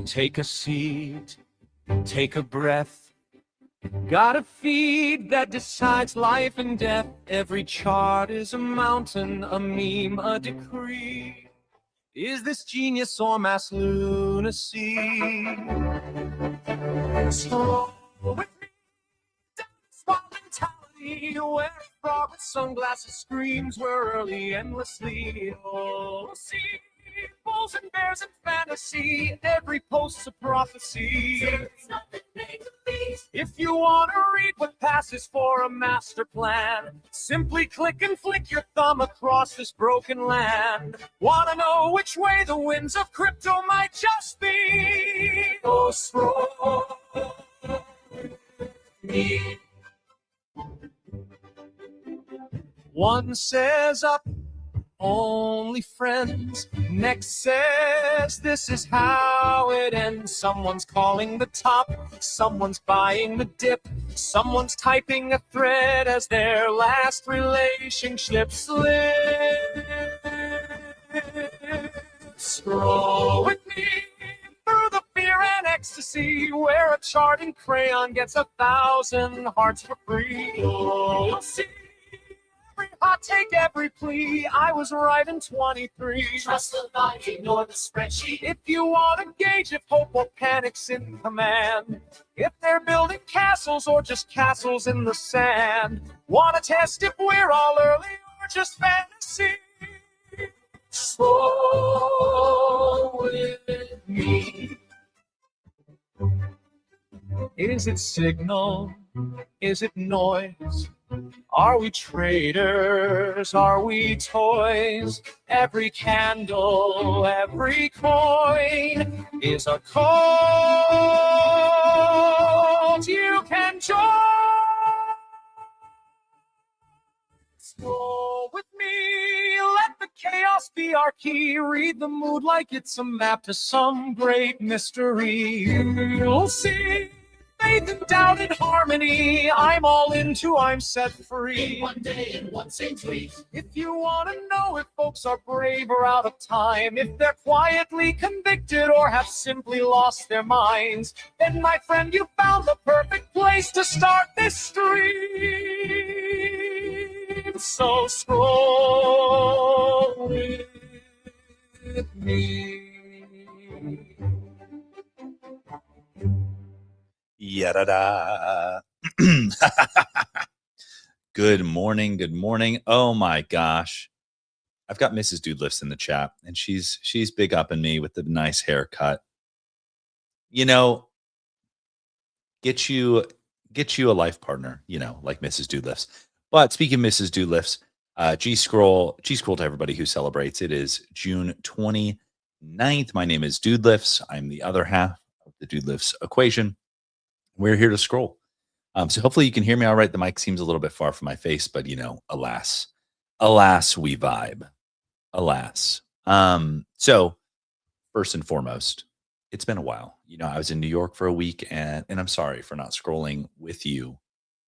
Take a seat, take a breath. Got a feed that decides life and death. Every chart is a mountain, a meme, a decree. Is this genius or mass lunacy? So with me, swap mentality, where a frog with sunglasses screams we're early endlessly. Oh, see, bulls and bears and fantasy, every post's a prophecy. If you want to read what passes for a master plan, simply click and flick your thumb across this broken land. Want to know which way the winds of crypto might just be? Oh, scroll me. One says up, only friends. Next says this is how it ends. Someone's calling the top, someone's buying the dip, someone's typing a thread as their last relationship slips. Scroll with me through the fear and ecstasy, where a chart in crayon gets 1,000 hearts for free. You'll see every hot take, every plea. I was right in 23. Trust the line, ignore the spreadsheet. If you want to gauge if hope or panic's in command, if they're building castles or just castles in the sand, want to test if we're all early or just fantasy? Slow with me. Is it signal? Is it noise? Are we traitors? Are we toys? Every candle, every coin is a cult you can join. Scroll with me, let the chaos be our key. Read the mood like it's a map to some great mystery. You'll see faith and doubt and harmony. I'm all into, I'm set free. In one day, in one same tweet. If you want to know if folks are brave or out of time, if they're quietly convicted or have simply lost their minds, then my friend, you found the perfect place to start this stream. So scroll with me. Yada. Good morning. Good morning. Oh my gosh. I've got Mrs. Dudelifts in the chat, and she's big up in me with the nice haircut. You know, get you a life partner, you know, like Mrs. Dudelifts. But speaking of Mrs. Dudelifts, G-Scroll to everybody who celebrates. It is June 29th. My name is Dudelifts. I'm the other half of the Dudelifts equation. We're here to scroll. So hopefully you can hear me all right. The mic seems a little bit far from my face, but you know, alas, we vibe. Alas. So first and foremost, it's been a while. You know, I was in New York for a week, and I'm sorry for not scrolling with you.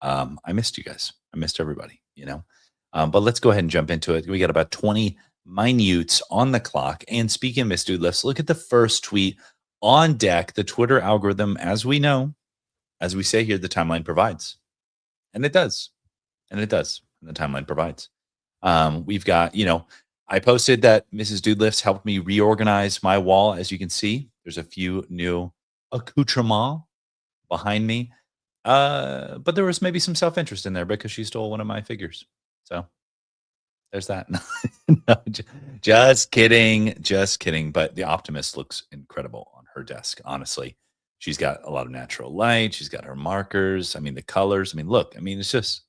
I missed you guys. I missed everybody, you know. But let's go ahead and jump into it. We got about 20 minutes on the clock. And speaking of Miss Dudelifts, look at the first tweet on deck. The Twitter algorithm, as we know, as we say here, the timeline provides. And it does. And it does. And the timeline provides. We've got, you know, I posted that Mrs. Dudelifts helped me reorganize my wall. As you can see, there's a few new accoutrements behind me. But there was maybe some self-interest in there because she stole one of my figures. So there's that. No, just kidding. Just kidding. But the Optimist looks incredible on her desk, honestly. She's got a lot of natural light. She's got her markers. I mean, the colors. I mean, look. I mean, it's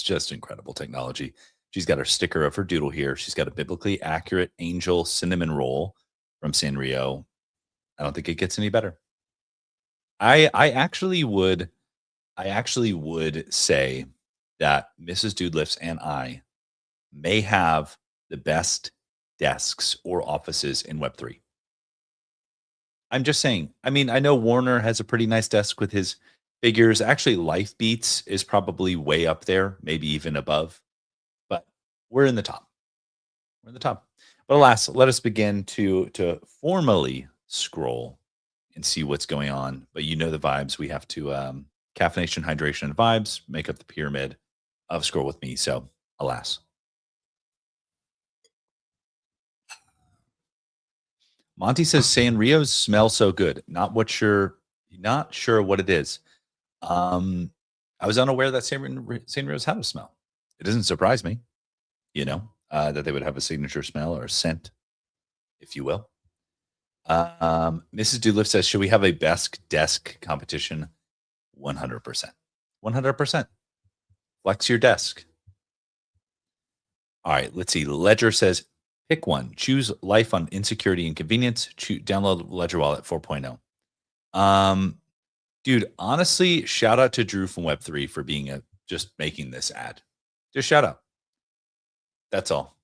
just incredible technology. She's got her sticker of her doodle here. She's got a biblically accurate angel cinnamon roll from Sanrio. I don't think it gets any better. I actually would say that Mrs. Dudelifts and I may have the best desks or offices in Web3. I'm just saying. I mean, I know Warner has a pretty nice desk with his figures. Actually, Life Beats is probably way up there, maybe even above. But we're in the top. We're in the top. But alas, let us begin to formally scroll and see what's going on. But you know the vibes. We have to caffeination, hydration, and vibes make up the pyramid of Scroll with Me. So, alas. Monty says Sanrios smell so good. Not sure what it is. I was unaware that Sanrios had a smell. It doesn't surprise me, that they would have a signature smell or a scent, if you will. Mrs. Doolift says, should we have a best desk competition? 100%. 100%. Flex your desk. All right, let's see. Ledger says, pick one. Choose life on insecurity and convenience. Download Ledger Wallet 4.0. Dude, honestly, shout out to Drew from Web3 for being just making this ad. Just shout out. That's all.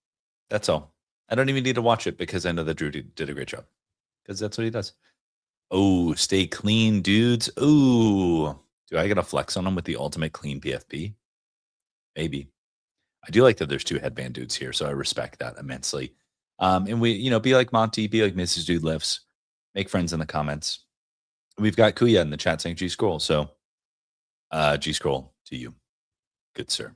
That's all. I don't even need to watch it because I know that Drew did a great job because that's what he does. Oh, stay clean, dudes. Ooh, do I get a flex on them with the ultimate clean PFP? Maybe. I do like that there's two headband dudes here, so I respect that immensely. And we, be like Monty, be like Mrs. Dude Lifts, make friends in the comments. We've got Kuya in the chat saying G Scroll. So, G Scroll to you, good sir.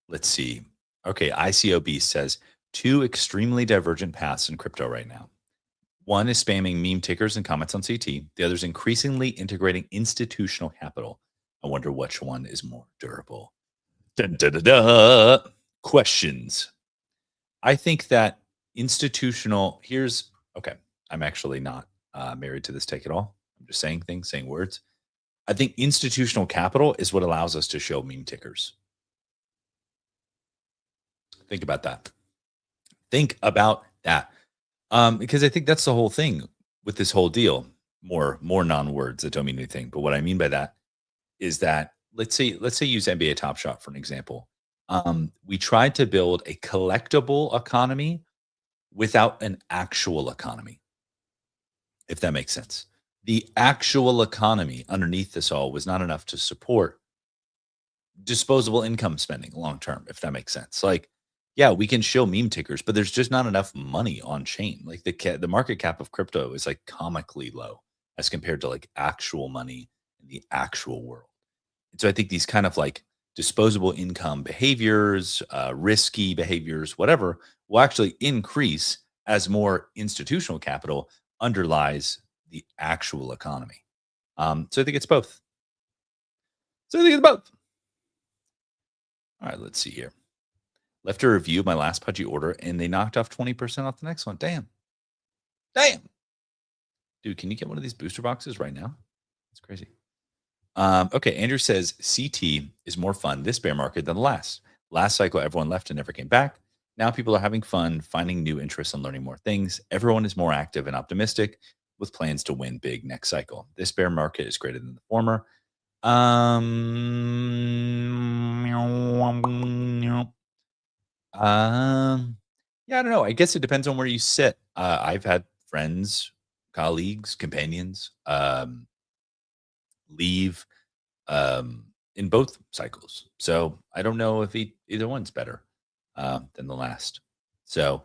Let's see. Okay, ICOB says 2 extremely divergent paths in crypto right now. One is spamming meme tickers and comments on CT. The other is increasingly integrating institutional capital. I wonder which one is more durable. Dun, dun, dun, dun. Questions. I think that I'm actually not married to this take at all. I'm just saying things, saying words. I think institutional capital is what allows us to show meme tickers. Think about that. Because I think that's the whole thing with this whole deal. More non-words that don't mean anything. But what I mean by that is that let's say use NBA Top Shot for an example. We tried to build a collectible economy without an actual economy, if that makes sense. The actual economy underneath this all was not enough to support disposable income spending long term, if that makes sense. Like, yeah, we can show meme tickers, but there's just not enough money on chain. Like the market cap of crypto is like comically low as compared to like actual money in the actual world. And so I think these kind of like disposable income behaviors, risky behaviors, whatever, will actually increase as more institutional capital underlies the actual economy. So I think it's both. All right, let's see here. Left a review of my last pudgy order, and they knocked off 20% off the next one. Damn. Dude, can you get one of these booster boxes right now? It's crazy. Okay, Andrew says CT is more fun this bear market than the last. Last cycle, everyone left and never came back. Now people are having fun, finding new interests and learning more things. Everyone is more active and optimistic with plans to win big next cycle. This bear market is greater than the former. Yeah, I don't know. I guess it depends on where you sit. I've had friends, colleagues, companions leave in both cycles. So I don't know if either one's better than the last. So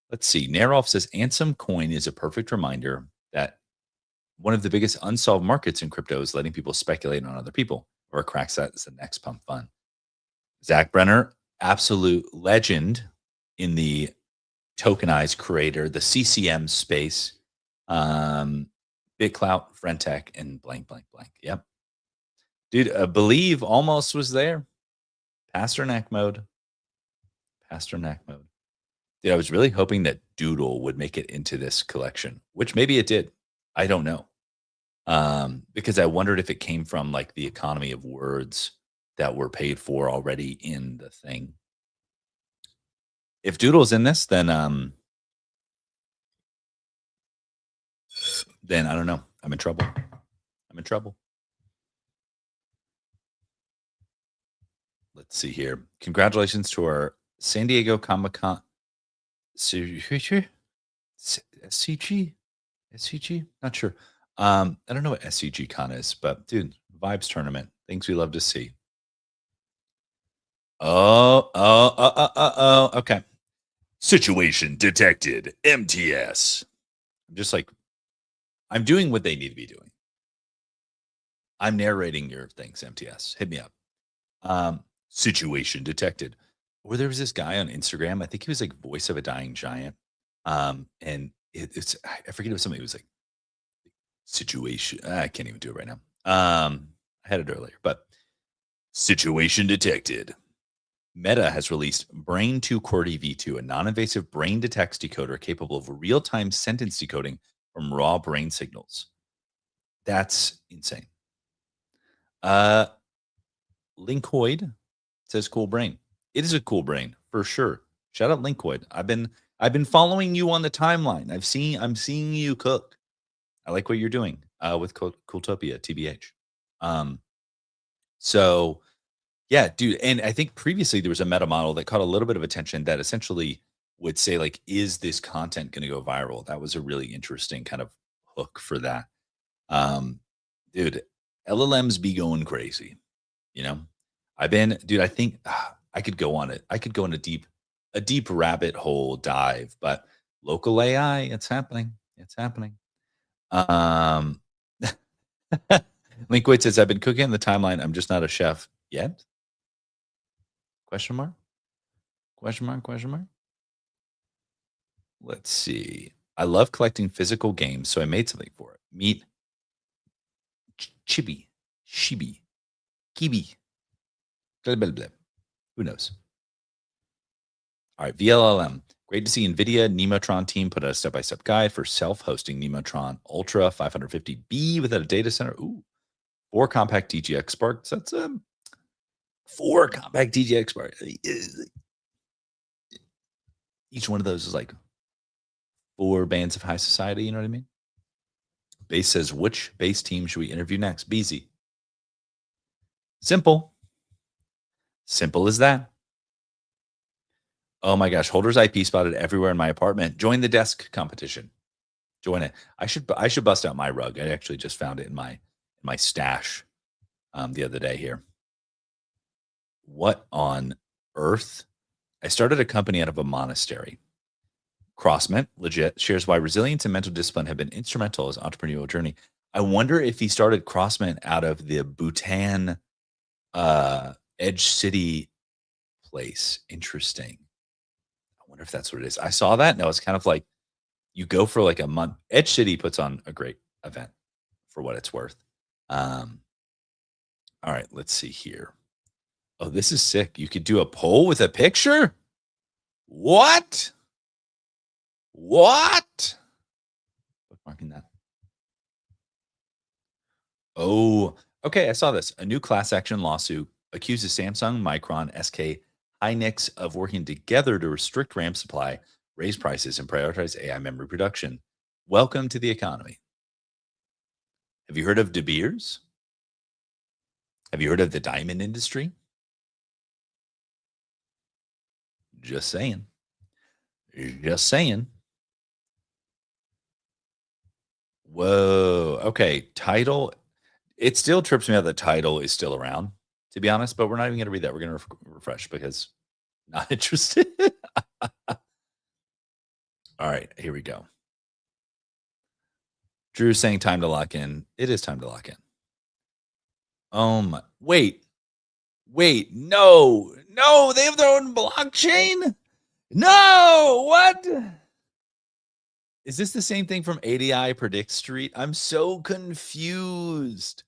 let's see. Naroff says Ansem coin is a perfect reminder that one of the biggest unsolved markets in crypto is letting people speculate on other people. Or cracks that is the next pump fun. Zach Brenner, absolute legend in the tokenized creator, the CCM space. BitClout, Frentech, and blank. Yep. Dude, Believe almost was there. Pasternak mode. Dude, I was really hoping that Doodle would make it into this collection, which maybe it did. I don't know. Because I wondered if it came from like the economy of words that were paid for already in the thing. If Doodle's in this, then I don't know. I'm in trouble. Let's see here. Congratulations to our San Diego Comic-Con SCG? Not sure. I don't know what SCG Con is, but dude, Vibes Tournament. Things we love to see. Okay. Situation detected. MTS. I'm just like I'm doing what they need to be doing. I'm narrating your things, MTS. Hit me up. Situation detected. Or there was this guy on Instagram. I think he was like voice of a dying giant. And it's I forget it was something. It was like situation. I can't even do it right now. I had it earlier, but situation detected. Meta has released Brain 2 QWERTY V2, a non-invasive brain detects decoder capable of real-time sentence decoding from raw brain signals. That's insane. Linkoid says cool brain. It is a cool brain for sure. Shout out Linkoid. I've been following you on the timeline. I'm seeing you cook. I like what you're doing with Cooltopia, TBH. So yeah, dude. And I think previously there was a meta model that caught a little bit of attention that essentially would say, like, is this content going to go viral? That was a really interesting kind of hook for that. Um, dude, LLMs be going crazy. You know, dude, I think I could go on it. I could go in a deep rabbit hole dive, but local AI, it's happening. It's happening. Linkway says, I've been cooking on the timeline. I'm just not a chef yet. Question mark? Question mark? Question mark? Let's see. I love collecting physical games, so I made something for it. Meet Chibi, Shibi, Kibi. Blah, blah, blah. Who knows? All right, VLLM. Great to see NVIDIA Nemotron team put out a step-by-step guide for self-hosting Nemotron Ultra 550B without a data center. Ooh, 4 compact DGX Sparks. That's 4 compact DGX Sparks. Each one of those is like 4 bands of high society. You know what I mean? Base says, which base team should we interview next? BZ. Simple. Simple as that. Oh my gosh, Holder's IP spotted everywhere in my apartment. Join the desk competition. Join it. I should bust out my rug. I actually just found it in my stash the other day here. What on earth? I started a company out of a monastery. Crossment, legit, shares why resilience and mental discipline have been instrumental as entrepreneurial journey. I wonder if he started Crossment out of the Bhutan Edge City place. Interesting. I wonder if that's what it is. I saw that and I was kind of like, you go for like a month. Edge City puts on a great event for what it's worth. All right, let's see here. Oh, this is sick. You could do a poll with a picture? What? What? Bookmarking that. Oh, okay. I saw this. A new class action lawsuit accuses Samsung, Micron, SK, Hynix of working together to restrict RAM supply, raise prices, and prioritize AI memory production. Welcome to the economy. Have you heard of De Beers? Have you heard of the diamond industry? Just saying. Just saying. Whoa. Okay. Title. It still trips me out that title is still around, to be honest, but we're not even going to read that. We're going to refresh because not interested. All right. Here we go. Drew's saying time to lock in. It is time to lock in. Wait. No. They have their own blockchain. No. What? Is this the same thing from ADI Predict Street? I'm so confused.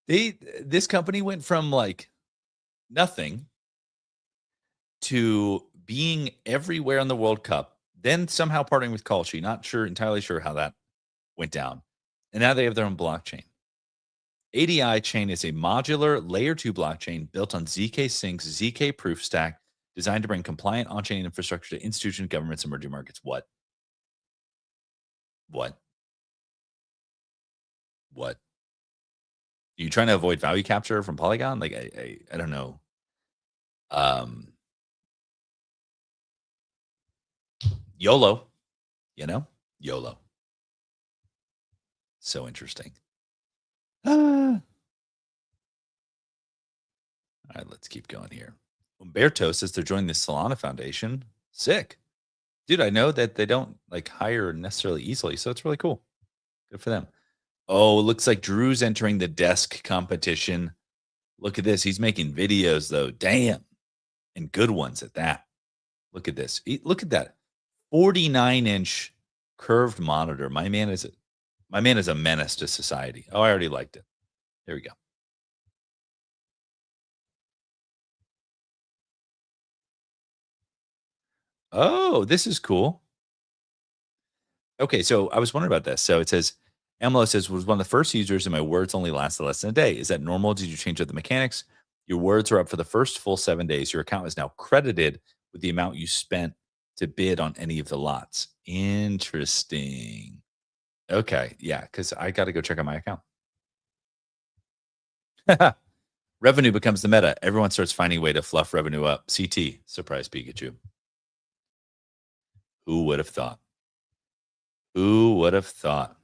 This company went from like nothing to being everywhere in the World Cup, then somehow partnering with Kalshi. Not entirely sure how that went down. And now they have their own blockchain. ADI chain is a modular layer 2 blockchain built on ZK Sync's ZK proof stack designed to bring compliant on-chain infrastructure to institutions, governments, and emerging markets. What? Are you trying to avoid value capture from Polygon? Like, I don't know. YOLO, YOLO. So interesting. All right, let's keep going here. Umberto says they're joining the Solana Foundation. Sick. Dude, I know that they don't like hire necessarily easily, so it's really cool. Good for them. Oh, looks like Drew's entering the desk competition. Look at this. He's making videos though. Damn. And good ones at that. Look at this. Look at that. 49-inch curved monitor. My man is a menace to society. Oh, I already liked it. There we go. Oh, this is cool. Okay, so I was wondering about this. So it says, Amlo says, was one of the first users and my words only lasted less than a day. Is that normal? Did you change up the mechanics? Your words are up for the first full 7 days. Your account is now credited with the amount you spent to bid on any of the lots. Interesting. Okay, yeah, because I got to go check out my account. Revenue becomes the meta. Everyone starts finding a way to fluff revenue up. CT, surprise Pikachu. Who would have thought? Who would have thought?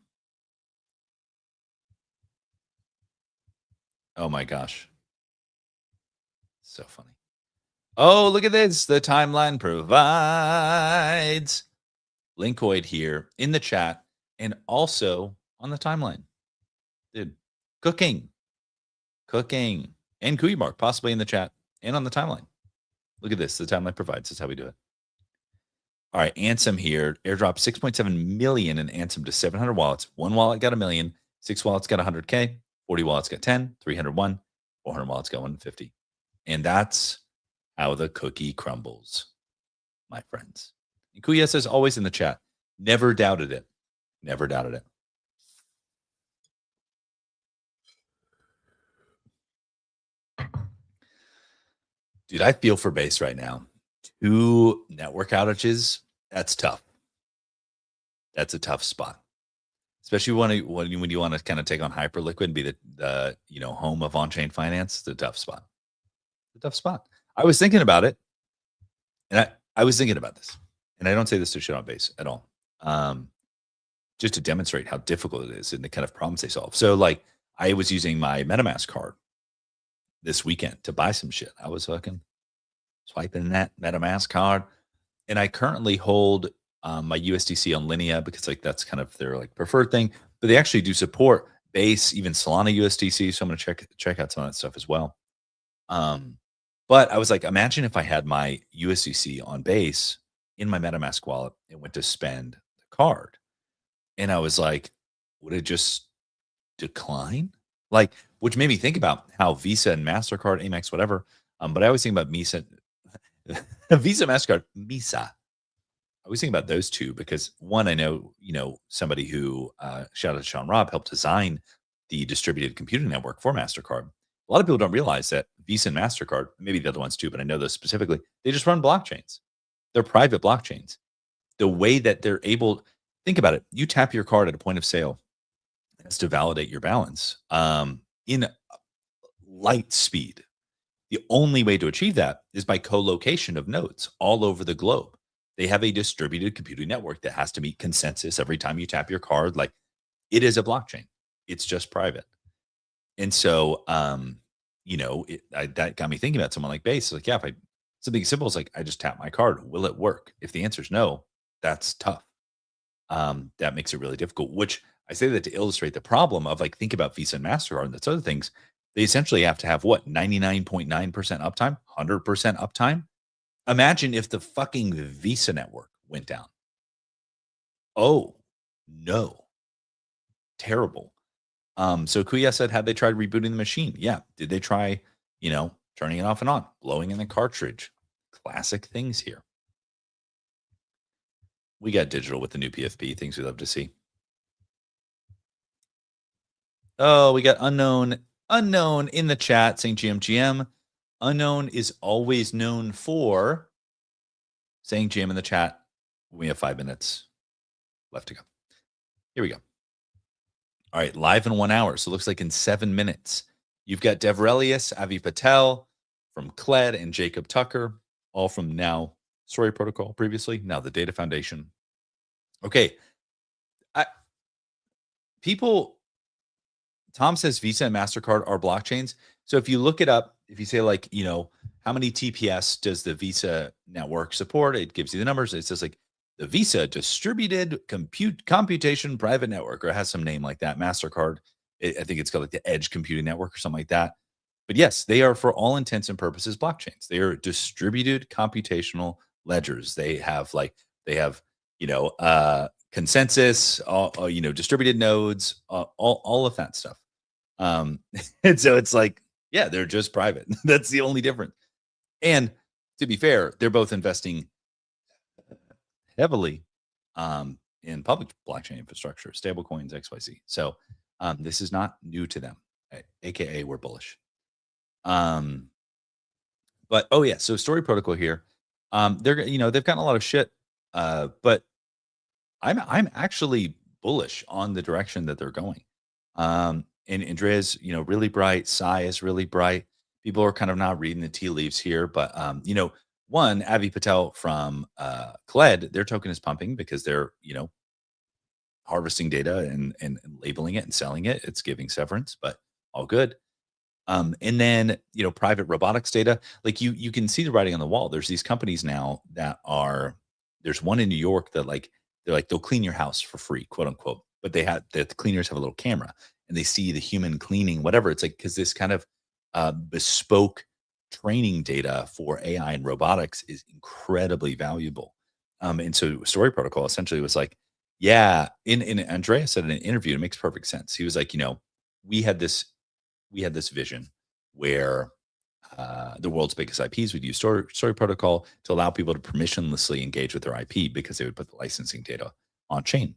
Oh my gosh. So funny. Oh, look at this. The timeline provides Linkoid here in the chat and also on the timeline. Dude, cooking, and Kuimark possibly in the chat and on the timeline. Look at this. The timeline provides. That's how we do it. All right, Ansem here. Airdrop 6.7 million in Ansem to 700 wallets. One wallet got a million. 6 wallets got 100K. 40 wallets got 10. 301. 400 wallets got 150. And that's how the cookie crumbles, my friends. And Kuya says always in the chat. Never doubted it. Never doubted it. Dude, I feel for base right now. 2 network outages. That's tough. That's a tough spot, especially when you want to kind of take on Hyperliquid and be the home of on-chain finance. It's a tough spot. It's a tough spot. I was thinking about it, and I was thinking about this, and I don't say this to shit on base at all. Just to demonstrate how difficult it is and the kind of problems they solve. So, like, I was using my MetaMask card this weekend to buy some shit. I was fucking swiping that MetaMask card, and I currently hold my USDC on Linea because like that's kind of their like preferred thing. But they actually do support Base, even Solana USDC. So I'm gonna check out some of that stuff as well. But I was like, imagine if I had my USDC on Base in my MetaMask wallet and went to spend the card, and I was like, would it just decline? Like, which made me think about how Visa and MasterCard, Amex, whatever. But I always think about Visa, MasterCard, Misa. I was thinking about those two because one, I know, somebody who, shout out to Sean Robb, helped design the distributed computing network for MasterCard. A lot of people don't realize that Visa and MasterCard, maybe the other ones too, but I know those specifically, they just run blockchains. They're private blockchains. The way that they're able, think about it. You tap your card at a point of sale. That's to validate your balance in light speed. The only way to achieve that is by co-location of nodes all over the globe. They have a distributed computing network that has to meet consensus every time you tap your card. Like, it is a blockchain. It's just private. And so, that got me thinking about someone like Base. Like, yeah, if something simple is like, I just tap my card, will it work? If the answer is no, that's tough. That makes it really difficult, which I say that to illustrate the problem of like, think about Visa and MasterCard and that's other things. They essentially have to have what, 99.9% uptime, 100% uptime. Imagine if the fucking Visa network went down. Oh, no. Terrible. So Kuya said, had they tried rebooting the machine? Yeah. Did they try, turning it off and on, blowing in the cartridge? Classic things here. We got digital with the new PFP, things we love to see. Oh, we got unknown in the chat saying GM. Unknown is always known for saying GM in the chat. We have 5 minutes left to go. Here we go. All right, live in 1 hour. So it looks like in 7 minutes. You've got Devrelius, Avi Patel from Kled and Jacob Tucker, all from now Story Protocol previously, now the Data Foundation. Okay. Tom says Visa and MasterCard are blockchains. So if you look it up, if you say like, how many TPS does the Visa network support? It gives you the numbers. It says like the Visa Distributed Computation Private Network, or it has some name like that. MasterCard, I think it's called like the Edge Computing Network or something like that. But yes, they are for all intents and purposes blockchains. They are distributed computational ledgers. They have consensus, distributed nodes, all of that stuff. And so it's like, yeah, they're just private. That's the only difference. And to be fair, they're both investing heavily in public blockchain infrastructure, stablecoins, XYZ. So this is not new to them, aka we're bullish. But oh yeah, so Story Protocol here, they've gotten a lot of shit, but I'm actually bullish on the direction that they're going. And Andrea's, really bright. Sai is really bright. People are kind of not reading the tea leaves here, but one, Avi Patel from Kled, their token is pumping because they're, harvesting data and labeling it and selling it. It's giving severance, but all good. And then, private robotics data, like you can see the writing on the wall. There's these companies now there's one in New York that they'll clean your house for free, quote unquote. But the cleaners have a little camera and they see the human cleaning, whatever. It's like, because this kind of bespoke training data for AI and robotics is incredibly valuable. And so Story Protocol essentially was like, yeah, in Andrea said in an interview, it makes perfect sense. He was like, we had this vision where the world's biggest IPs would use Story Protocol to allow people to permissionlessly engage with their IP because they would put the licensing data on chain.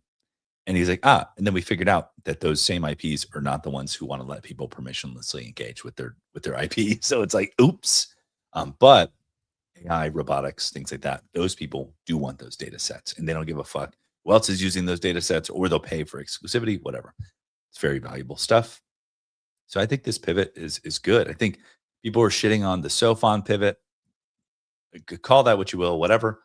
And he's like, and then we figured out that those same IPs are not the ones who want to let people permissionlessly engage with their IP. So it's like, oops. But AI, robotics, things like that, those people do want those data sets and they don't give a fuck who else is using those data sets, or they'll pay for exclusivity, whatever. It's very valuable stuff. So I think this pivot is good. I think people are shitting on the Sophon pivot. Call that what you will, whatever.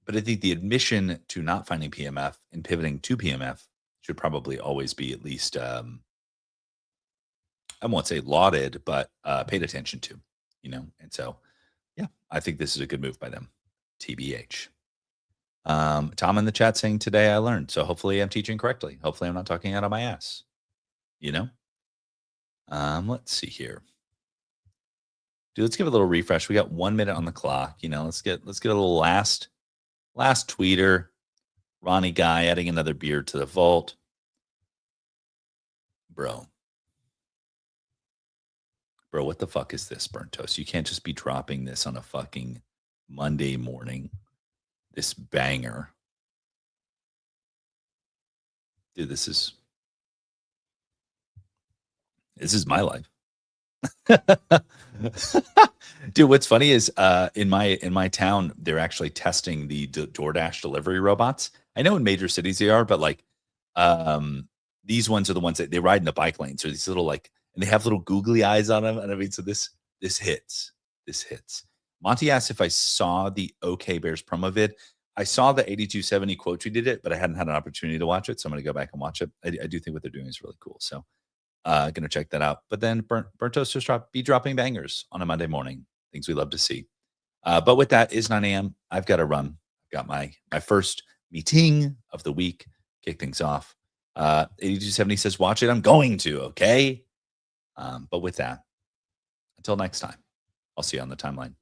But I think the admission to not finding PMF and pivoting to PMF should probably always be at least, I won't say lauded, but paid attention to, And so, yeah, I think this is a good move by them. TBH. Tom in the chat saying today I learned. So hopefully I'm teaching correctly. Hopefully I'm not talking out of my ass. Let's see here. Dude, let's give it a little refresh. We got 1 minute on the clock. Let's get a little last tweeter. Ronnie Guy adding another beer to the vault. Bro, what the fuck is this, Burnt Toast? You can't just be dropping this on a fucking Monday morning. This banger. Dude, this is my life. Dude, what's funny is in my town, they're actually testing the DoorDash delivery robots. I know in major cities they are, but these ones are the ones that they ride in the bike lanes. So these little and they have little googly eyes on them. And I mean, so this hits. Monty asked if I saw the OK Bears promo vid. I saw the 8270 quote tweeted it, but I hadn't had an opportunity to watch it. So I'm going to go back and watch it. I do think what they're doing is really cool. So gonna check that out. But then Burnt Toast just be dropping bangers on a Monday morning. Things we love to see. But with that, is 9 a.m. I've got to run. I've got my first meeting of the week. Kick things off. 8270 says, watch it. I'm going to, okay? But with that, until next time, I'll see you on the timeline.